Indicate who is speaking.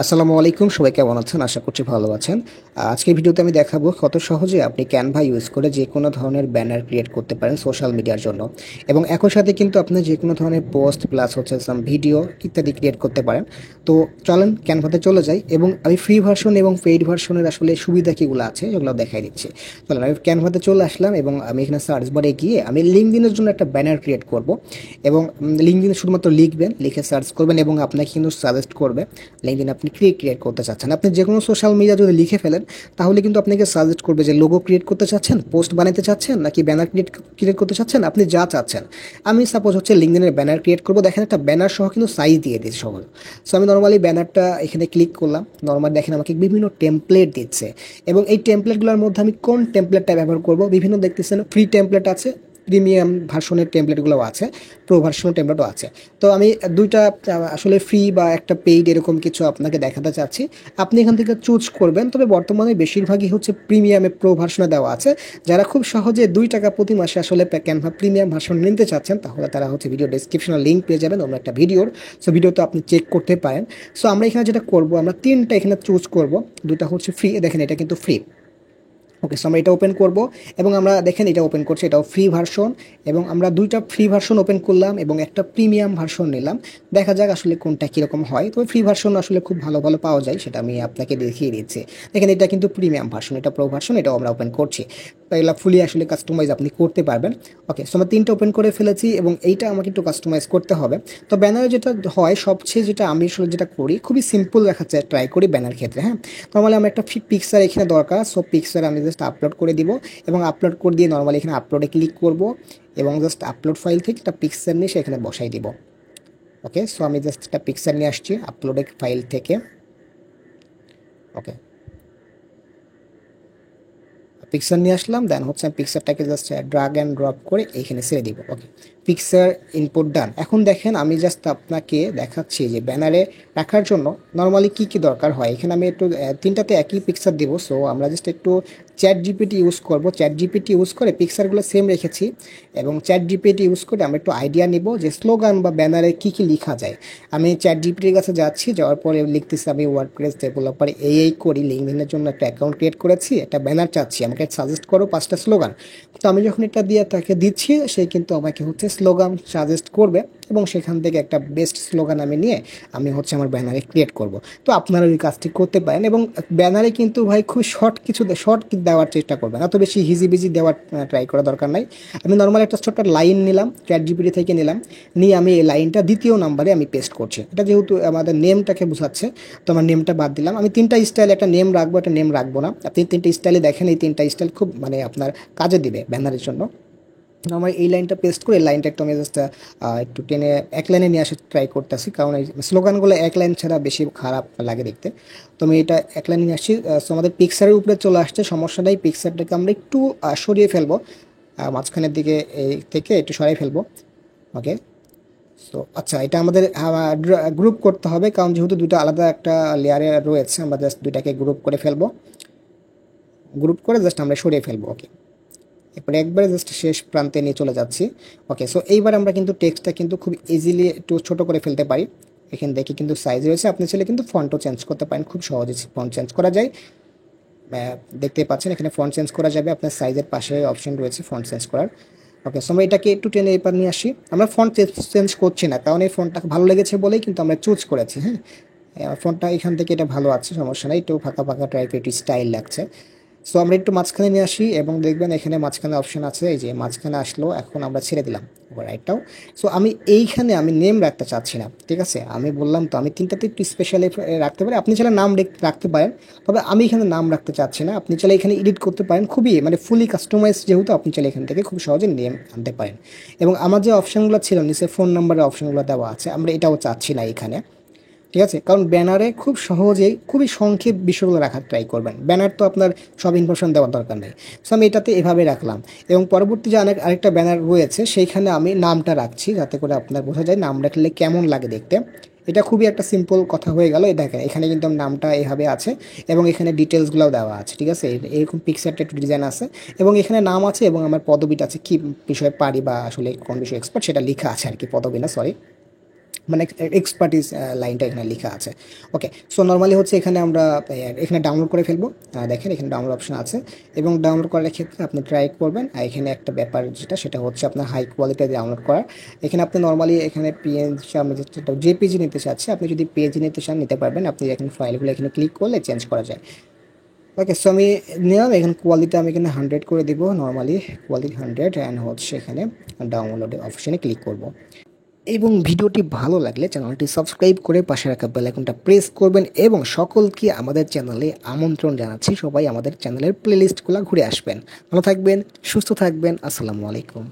Speaker 1: আসসালামু আলাইকুম, সবাই কেমন আছেন? আশা করছি ভালো আছেন। আজকের ভিডিওতে আমি দেখাবো কত সহজে আপনি ক্যানভা ইউজ করে যে কোনো ধরনের ব্যানার ক্রিয়েট করতে পারেন সোশ্যাল মিডিয়ার জন্য। এবং একই সাথে কিন্তু আপনি যে কোনো ধরনের পোস্ট প্লাস হচ্ছে সাম ভিডিও ইত্যাদি ক্রিয়েট করতে পারেন। তো চলেন ক্যানভাতে চলে যাই এবং আমি ফ্রি ভার্সন এবং পেইড ভার্সনের আসলে সুবিধা কীগুলো আছে এগুলো দেখাই দিচ্ছি। চলেন আমি ক্যানভাতে চলে আসলাম এবং আমি এখানে সার্চ বারে গিয়ে আমি লিঙ্কডইনের জন্য একটা ব্যানার ক্রিয়েট করব। এবং লিঙ্কডইনে শুধুমাত্র লিখবেন, লিখে সার্চ করবেন এবং আপনাকে কিন্তু সাজেস্ট করবে লিঙ্কডইন আপনি ক্রিয়েট করতে চাচ্ছেন। আপনি যে কোনো সোশ্যাল মিডিয়া যদি লিখে ফেলেন তাহলে কিন্তু আপনাকে সাজেস্ট করবে যে লোগো ক্রিয়েট করতে চাচ্ছেন, পোস্ট বানাতে চাচ্ছেন, নাকি ব্যানার ক্রিয়েট করতে চাচ্ছেন, আপনি যা চাচ্ছেন। আমি সাপোজ হচ্ছে লিঙ্কডইনের ব্যানার ক্রিয়েট করবো, দেখেন একটা ব্যানার সহ কিন্তু সাইজ দিয়ে দিয়েছে সহজ। সো আমি নর্মালি ব্যানারটা এখানে ক্লিক করলাম, নর্মাল দেখেন আমাকে বিভিন্ন টেমপ্লেট দিচ্ছে এবং এই টেমপ্লেটগুলোর মধ্যে আমি কোন টেমপ্লেটটা ব্যবহার করব, বিভিন্ন দেখতেছেন ফ্রি টেমপ্লেট আছে, প্রিমিয়াম ভার্সনের টেমপ্লেটগুলোও আছে, প্রো ভার্সনের টেমপ্লেটও আছে। তো আমি দুইটা আসলে ফ্রি বা একটা পেইড এরকম কিছু আপনাকে দেখাতে চাচ্ছি, আপনি এখান থেকে চুজ করবেন। তবে বর্তমানে বেশিরভাগই হচ্ছে প্রিমিয়ামে প্রো ভার্সনে দেওয়া আছে। যারা খুব সহজে 2 টাকা প্রতি মাসে আসলে ক্যানভা প্রিমিয়াম ভার্সন নিতে চাচ্ছেন তাহলে তারা হচ্ছে ভিডিও ডেসক্রিপশনে লিঙ্ক পেয়ে যাবেন অন্য একটা ভিডিওর। সো ভিডিওতে আপনি চেক করতে পারেন। সো আমরা এখানে যেটা করব, আমরা 3টা এখানে চুজ করব, দুটা হচ্ছে ফ্রি, দেখেন এটা কিন্তু ফ্রি। ওকে, সো আমরা এটা ওপেন করব এবং আমরা দেখেন এটা ওপেন করছি, এটাও ফ্রি ভার্সন। এবং আমরা 2টা ফ্রি ভার্সন ওপেন করলাম এবং একটা প্রিমিয়াম ভার্সন নিলাম। দেখা যাক আসলে কোনটা কীরকম হয়। তবে ফ্রি ভার্সন আসলে খুব ভালো ভালো পাওয়া যায়, সেটা আমি আপনাকে দেখিয়ে দিচ্ছি। দেখেন এটা কিন্তু প্রিমিয়াম ভার্সন, এটা প্রো ভার্সন, এটাও আমরা ওপেন করছি। এগুলো ফুলি আসলে কাস্টমাইজ আপনি করতে পারবেন। ওকে, সো আমরা 3টা ওপেন করে ফেলেছি এবং এইটা আমাকে একটু কাস্টমাইজ করতে হবে। তো ব্যানারে যেটা হয় সবচেয়ে যেটা আমি আসলে যেটা করি, খুবই সিম্পল রাখার ট্রাই করি ব্যানার ক্ষেত্রে। হ্যাঁ, নর্মালি আমার একটা পিকচার এখানে দরকার। সো পিকচার আমি জাস্ট আপলোড করে দিব এবং আপলোড করে দিয়ে নর্মালি এখানে আপলোডে ক্লিক করব এবং জাস্ট আপলোড ফাইল থেকে একটা পিকচার নিয়ে সেখানে বসাই দিব। ওকে, সো আমি জাস্ট একটা পিকচার নিয়ে আসছি আপলোডের ফাইল থেকে। ওকে, পিকচার নিয়ে আসলাম, দেন হচ্ছে আমি পিকচারটাকে জাস্ট ড্রাগ অ্যান্ড ড্রপ করে এইখানে ছেড়ে দিব। ওকে, পিকচার ইনপুট ডান। এখন দেখেন আমি জাস্ট আপনাকে দেখাচ্ছি যে ব্যানারে রাখার জন্য নর্মালি কী কী দরকার হয়। এখানে আমি একটু 3টাতে একই পিকচার দিব। সো আমরা জাস্ট একটু চ্যাট জিপিটি ইউজ করব। চ্যাট জিপিটি ইউজ করে পিকচারগুলো সেম রেখেছি এবং চ্যাট জিপিটি ইউজ করে আমরা একটু আইডিয়া নিব যে স্লোগান বা ব্যানারে কী কী লেখা যায়। আমি চ্যাট জিপিটির কাছে যাচ্ছি, যাওয়ার পরে লিখতেছি আমি ওয়ার্ডপ্রেস ডেভেলপার এই করি, লিঙ্কডইনের জন্য একটা অ্যাকাউন্ট ক্রিয়েট করেছি, একটা ব্যানার চাচ্ছি, আমাকে সাজেস্ট করো 5টা স্লোগান। তো আমি যখন এটা দিয়ে তাকে দিচ্ছি, সে কিন্তু আমাকে হচ্ছে স্লোগান সাজেস্ট করবে এবং সেখান থেকে একটা বেস্ট স্লোগান আমি নিয়ে আমি হচ্ছে আমার ব্যানারে ক্রিয়েট করব। তো আপনারা ওই কাজটি করতে পারেন এবং ব্যানারে কিন্তু ভাই খুব শর্ট দেওয়ার চেষ্টা করবেন, এত বেশি হিজিবিজি দেওয়ার ট্রাই করা দরকার নাই। আমি নর্মাল একটা ছোট্ট লাইন নিলাম, চ্যাট জিপিটি থেকে নিলাম, নিয়ে আমি এই লাইনটা 2য় নাম্বারে আমি পেস্ট করছি। এটা যেহেতু আমাদের নেমটাকে বোঝাচ্ছে, তো আমার নেমটা বাদ দিলাম। আমি 3টা স্টাইল, একটা নেম রাখবো, একটা নেম রাখবো না। আপনি 3টা স্টাইলে দেখেন, এই 3টা স্টাইল খুব মানে আপনার কাজে দিবে ব্যানারের জন্য। আমার এই লাইনটা পেস্ট করে লাইনটা একটু আমি জাস্ট একটু টেনে এক লাইনে নিয়ে আসার ট্রাই করতেছি, কারণ এই স্লোগানগুলো এক লাইন ছাড়া বেশি খারাপ লাগে দেখতে। তো আমি এটা এক লাইনে নিয়ে আসছি। সো আমাদের পিকচারের উপরে চলে আসছে, সমস্যা নেই। পিকচারটাকে আমরা একটু সরিয়ে ফেলবো, মাঝখানের দিকে এই থেকে একটু সরিয়ে ফেলবো। ওকে, সো আচ্ছা, এটা আমাদের গ্রুপ করতে হবে, কারণ যেহেতু দুটো আলাদা একটা লেয়ারে রয়েছে, আমরা জাস্ট দুইটাকে গ্রুপ করে ফেলবো। গ্রুপ করে জাস্ট আমরা সরিয়ে ফেলবো। ওকে, এরপরে একবারে জাস্ট শেষ প্রান্তে নিয়ে চলে যাচ্ছি। ওকে, সো এইবার আমরা কিন্তু টেক্সটটা কিন্তু খুব ইজিলি একটু ছোটো করে ফেলতে পারি। এখান থেকে কিন্তু সাইজ রয়েছে, আপনি চাইলে কিন্তু ফন্টও চেঞ্জ করতে পারেন, খুব সহজে ফন্ট চেঞ্জ করা যায়। দেখতে পাচ্ছেন এখানে ফন্ট চেঞ্জ করা যাবে, আপনার সাইজের পাশে অপশন রয়েছে ফন্ট চেঞ্জ করার। ওকে, সো আমরা এটাকে একটু টেনে এবার নিয়ে আসি। আমরা ফন্ট চেঞ্জ করছি না, কারণ এই ফন্টটা ভালো লেগেছে বলেই কিন্তু আমরা চুজ করেছি। হ্যাঁ, ফন্টটা এখান থেকে এটা ভালো আছে, সমস্যা নেই, একটু ফাঁকা ফাঁকা টাইপের একটু স্টাইল লাগছে। সো আমরা একটু মাঝখানে নিয়ে আসি এবং দেখবেন এখানে মাঝখানে অপশন আছে, এই যে মাঝখানে আসলো। এখন আমরা ছেড়ে দিলাম রাইটটাও। সো আমি এইখানে আমি নেম রাখতে চাচ্ছি না, ঠিক আছে। আমি বললাম তো আমি 3টাতে একটু স্পেশালি রাখতে পারি, আপনি চাইলে নাম রাখতে পারেন, তবে আমি এখানে নাম রাখতে চাচ্ছি না। আপনি চাইলে এখানে এডিট করতে পারেন, খুবই মানে ফুলি কাস্টমাইজ যেহেতু, আপনি চাইলে এখান থেকে খুব সহজে নেম আনতে পারেন। এবং আমার যে অপশানগুলো ছিল নিচে ফোন নাম্বারের অপশানগুলো দেওয়া আছে, আমরা এটাও চাচ্ছি না এখানে, ঠিক আছে। কারণ ব্যানারে খুব সহজেই খুবই সংক্ষেপ বিষয়গুলো রাখার ট্রাই করবেন, ব্যানার তো আপনার সব ইনফরমেশন দেওয়ার দরকার নেই। সো আমি এটাতে এভাবে রাখলাম এবং পরবর্তী যে আরেকটা ব্যানার রয়েছে সেইখানে আমি নামটা রাখছি, যাতে করে আপনার বোঝা যায় নাম রাখলে কেমন লাগে দেখতে। এটা খুবই একটা সিম্পল কথা হয়ে গেল। এই দেখেন এখানে কিন্তু নামটা এভাবে আছে এবং এখানে ডিটেলসগুলোও দেওয়া আছে, ঠিক আছে। এরকম পিকচারটা একটু ডিজাইন আছে এবং এখানে নাম আছে এবং আমার পদবিটা আছে, কী বিষয়ে পারি বা আসলে কোন বিষয়ে এক্সপার্ট সেটা লেখা আছে আর কি, পদবি না, সরি। মানে এক্সপার্টিস লাইনটা এখানে লেখা আছে। ওকে, সো নর্মালি হচ্ছে এখানে আমরা এখানে ডাউনলোড করে ফেলবো। দেখেন এখানে ডাউনলোড অপশন আছে, এবং ডাউনলোড করার ক্ষেত্রে আপনি ট্রাই করবেন। আর এখানে একটা ব্যাপার সেটা হচ্ছে আপনার হাই কোয়ালিটি ডাউনলোড করা। এখানে আপনি নর্মালি এখানে পিএনজি আমি যেটা জেপিজি নিতে চাচ্ছি, আপনি যদি পিএনজি নিতে চান নিতে পারবেন। আপনি এখানে ফাইলগুলো এখানে ক্লিক করলে চেঞ্জ করা যায়। ওকে, সো আমি নিলাম, এখানে কোয়ালিটি আমি এখানে 100 করে দিব, নর্মালি কোয়ালিটি 100, অ্যান্ড হচ্ছে এখানে ডাউনলোড অপশনে ক্লিক করব। এবং ভিডিওটি ভালো লাগলে চ্যানেলটি সাবস্ক্রাইব করে পাশে রাখা বেল আইকনটা প্রেস করবেন, এবং সকলকে আমাদের চ্যানেলে আমন্ত্রণ জানাচ্ছি, সবাই আমাদের চ্যানেলের প্লেলিস্টগুলো ঘুরে আসবেন। ভালো থাকবেন, সুস্থ থাকবেন, আসসালামু আলাইকুম।